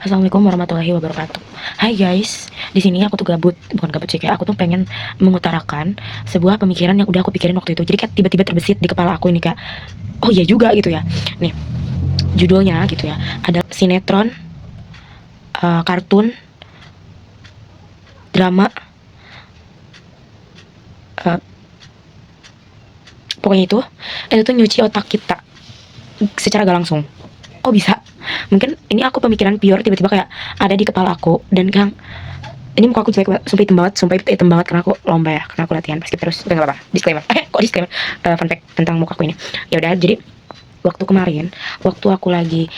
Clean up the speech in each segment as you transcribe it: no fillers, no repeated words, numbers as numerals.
Assalamualaikum warahmatullahi wabarakatuh. Hai guys, di sini aku tuh bukan gabut sih, kayak aku tuh pengen mengutarakan sebuah pemikiran yang udah aku pikirin waktu itu. Jadi kayak tiba-tiba terbesit di kepala aku ini kayak, oh iya juga gitu ya. Nih, judulnya gitu ya. Ada sinetron, kartun, drama, eh, pokoknya itu tuh nyuci otak kita secara gak langsung. Kok bisa? Mungkin ini aku pemikiran pure tiba-tiba kayak ada di kepala aku dan kan ini muka aku jelek banget, sumpah hitam banget karena aku lomba ya, karena aku latihan basket terus. Gak apa-apa, disclaimer. Kok disclaimer? Fun fact tentang muka aku ini. Ya udah, jadi waktu kemarin, waktu aku lagi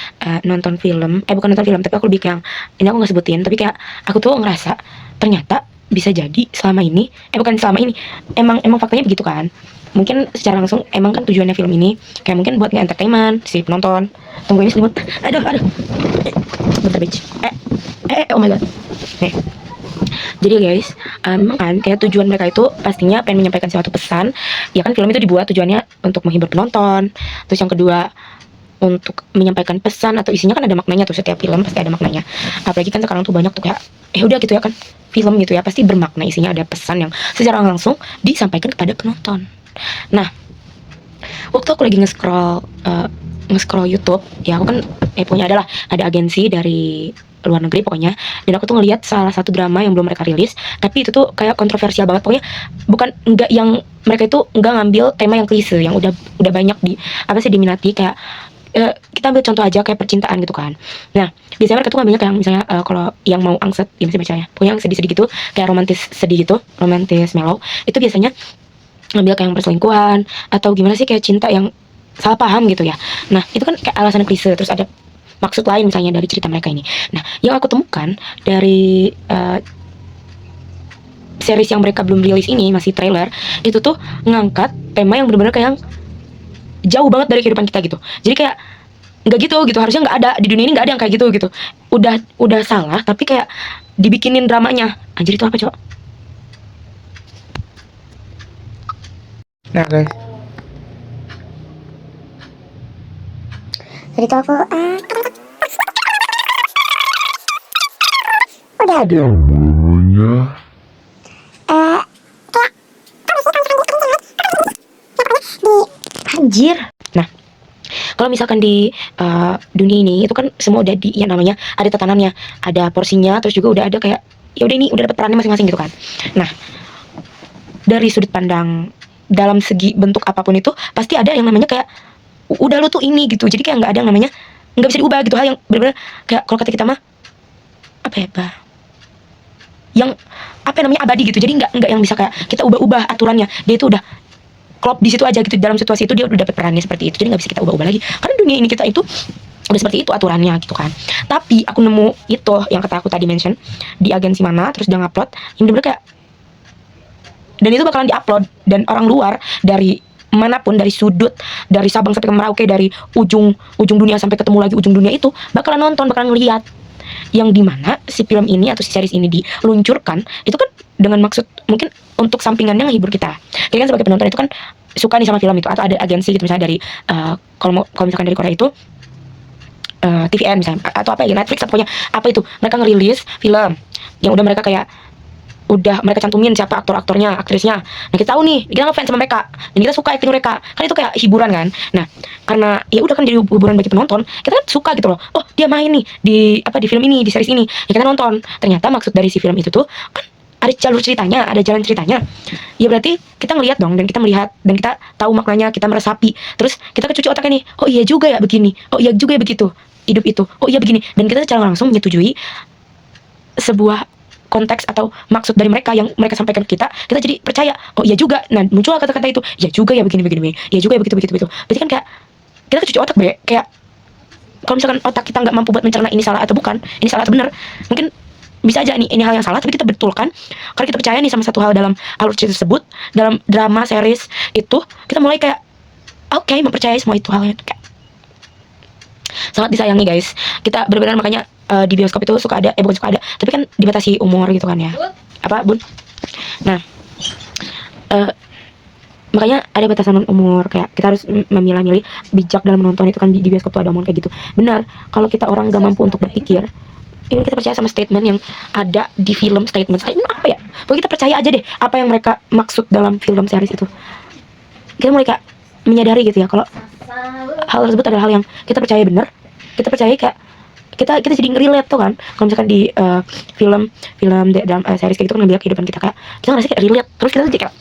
nonton film, bukan nonton film, tapi aku lebih kayak, ini aku nggak sebutin, tapi kayak aku tuh ngerasa ternyata bisa jadi selama ini, bukan selama ini, emang emang faktanya begitu kan. Mungkin secara langsung emang kan tujuannya film ini kayak mungkin buat nge-entertainment si penonton. Tunggu ini selimut. Aduh. Bentar bitch. Oh my god. Nih, jadi guys, memang kan kayak tujuan mereka itu pastinya pengen menyampaikan suatu pesan. Ya kan film itu dibuat tujuannya untuk menghibur penonton. Terus yang kedua untuk menyampaikan pesan atau isinya kan ada maknanya tuh, setiap film pasti ada maknanya. Apalagi kan sekarang tuh banyak tuh kayak udah gitu ya kan, film gitu ya pasti bermakna, isinya ada pesan yang secara langsung disampaikan kepada penonton. Nah, waktu aku lagi nge-scroll YouTube, ya aku kan punya ada agensi dari luar negeri pokoknya, dan aku tuh ngelihat salah satu drama yang belum mereka rilis, tapi itu tuh kayak kontroversial banget pokoknya. Bukan enggak yang mereka itu enggak ngambil tema yang klise yang udah banyak diminati, kayak kita ambil contoh aja kayak percintaan gitu kan. Nah, biasanya mereka tuh ngambilnya kayak misalnya kalau yang mau angset, ya bisa bacanya pokoknya yang sedih-sedih gitu, kayak romantis sedih gitu, romantis mellow, itu biasanya ngambil kayak yang perselingkuhan atau gimana sih, kayak cinta yang salah paham gitu ya. Nah, itu kan kayak alasan klise, terus ada maksud lain misalnya dari cerita mereka ini. Nah, yang aku temukan dari series yang mereka belum rilis ini, masih trailer, itu tuh ngangkat tema yang benar-benar kayak jauh banget dari kehidupan kita gitu. Jadi kayak nggak gitu, harusnya nggak ada di dunia ini, nggak ada yang kayak gitu. Udah salah tapi kayak dibikinin dramanya. Anjir, itu apa coba? Nah guys, Jadi tuh aku udah ada yang bulunya. Anjir. Nah, kalau misalkan di dunia ini itu kan semua udah di, ya namanya ada tatanannya, ada porsinya, terus juga udah ada kayak ya udah ini udah dapat perannya masing-masing gitu kan. Nah, dari sudut pandang dalam segi bentuk apapun itu pasti ada yang namanya kayak udah lu tuh ini gitu. Jadi kayak nggak ada yang namanya nggak bisa diubah gitu, hal yang benar-benar kayak kalau kata kita mah apa ya, yang apa namanya abadi gitu. Jadi nggak yang bisa kayak kita ubah-ubah aturannya. Dia itu udah klop di situ aja gitu, dalam situasi itu dia udah dapat perannya seperti itu, jadi nggak bisa kita ubah-ubah lagi karena dunia ini kita itu udah seperti itu aturannya gitu kan. Tapi aku nemu itu yang kata aku tadi mention di agensi mana, terus dia ngupload yang bener-bener kayak, dan itu bakalan diupload, dan orang luar dari manapun, dari sudut, dari Sabang sampai ke Merauke, dari ujung dunia sampai ketemu lagi ujung dunia itu bakalan nonton, bakalan ngeliat yang dimana si film ini atau si series ini diluncurkan itu kan dengan maksud mungkin untuk sampingannya menghibur kita. Jadi kan sebagai penonton itu kan suka nih sama film itu, atau ada agensi gitu misalnya dari kalau misalkan dari Korea itu TVN misalnya, atau apa ya, Netflix atau pokoknya apa itu, mereka ngerilis film yang udah mereka kayak udah mereka cantumin siapa aktor-aktornya, aktrisnya. Nah, kita tahu nih, kita ngefans sama mereka dan kita suka acting mereka, kan itu kayak hiburan kan. Nah, karena ya udah kan jadi hiburan bagi penonton, kita kan suka gitu loh. Oh, dia main nih di film ini, di series ini, ya kita nonton. Ternyata maksud dari si film itu tuh kan ada jalur ceritanya, ada jalan ceritanya. Ya berarti kita ngelihat dong, dan kita melihat dan kita tahu maknanya, kita meresapi. Terus kita kecuci otaknya nih, oh iya juga ya begini, oh iya juga ya begitu hidup itu, oh iya begini, dan kita secara langsung menyetujui sebuah konteks atau maksud dari mereka yang mereka sampaikan ke kita jadi percaya, oh iya juga. Nah, muncul kata-kata itu, ya juga ya begini, ya juga ya begitu. Berarti kan kayak kita kecuci otak be, kayak kalau misalkan otak kita nggak mampu buat mencerna ini salah atau bukan, ini salah atau benar, mungkin bisa aja nih ini hal yang salah, tapi kita betulkan karena kita percaya nih sama satu hal dalam alur cerita tersebut, dalam drama series itu kita mulai kayak oke, mempercayai semua itu halnya kayak sangat disayangi guys. Kita benar-benar makanya di bioskop itu suka ada, bukan suka ada, tapi kan dibatasi umur gitu kan ya. Apa bun? Nah, makanya ada batasan umur, kayak kita harus memilah-milih bijak dalam menonton itu kan. Di bioskop tuh ada omongan kayak gitu. Benar, kalau kita orang gak mampu untuk berpikir, ini kita percaya sama statement yang ada di film. Statement apa ya, pokoknya kita percaya aja deh apa yang mereka maksud dalam film series itu. Kita mulai kayak menyadari gitu ya kalau hal tersebut adalah hal yang kita percaya benar, kita percaya kayak kita jadi relate tuh kan. Kalau misalkan di film dalam series kayak gitu kan ngambil kehidupan kita, kayak kita ngerasa kayak relate, terus kita jadi kayak